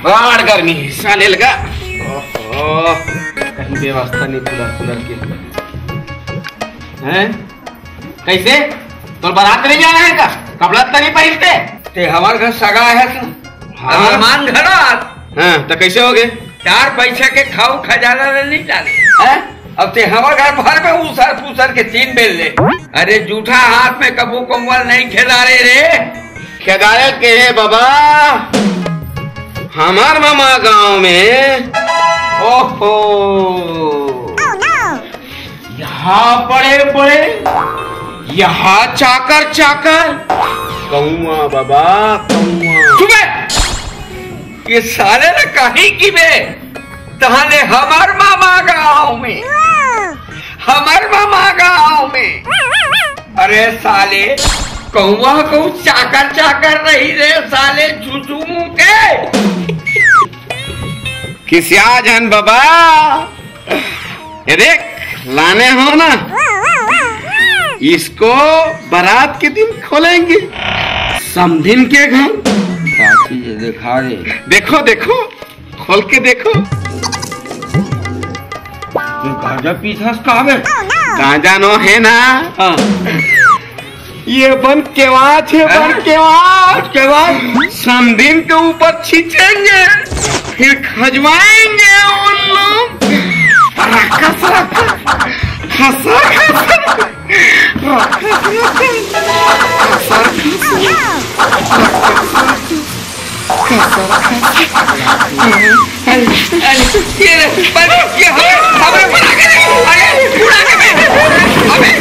बड़ गर्मी साले लगा। ओहो कहीं व्यवस्था नहीं कूलर के हैं। कैसे तो बारात नहीं जाना है का कपड़ा तरी पहनते ते हमारे घर सगा है मेहमान घर। हाँ तो कैसे हो गए? 4 पैसा के खाऊ खजाना नहीं डाले। अब ते हमारे घर भर में उसर पुसर के 3 बेल ले। अरे जूठा हाथ में कबू कम्बल नहीं खेदारे रे। खेदारे के है बाबा हमार मामा गांव में। ओहो यहाँ पड़े पड़े यहाँ चाकर चाकर कौआ बाबा कौआ। ये साले ना कहीं की बे तहाने हमार मामा गाँव में हमार मामा गाँव में। अरे साले कौआ को चाकर चाकर रही रे साले झूठू मुँह के किसिया जन बाबा। ये देख लाने हो ना इसको बारात के दिन खोलेंगे समधिन के घर। दिखा रे देखो देखो खोल के देखो। गांजा पीछा गांजा नो है ना। ये बन केवाच है बन केवाच समधिन के ऊपर खींचेंगे फिर खजवाएंगे उन लोग। हमें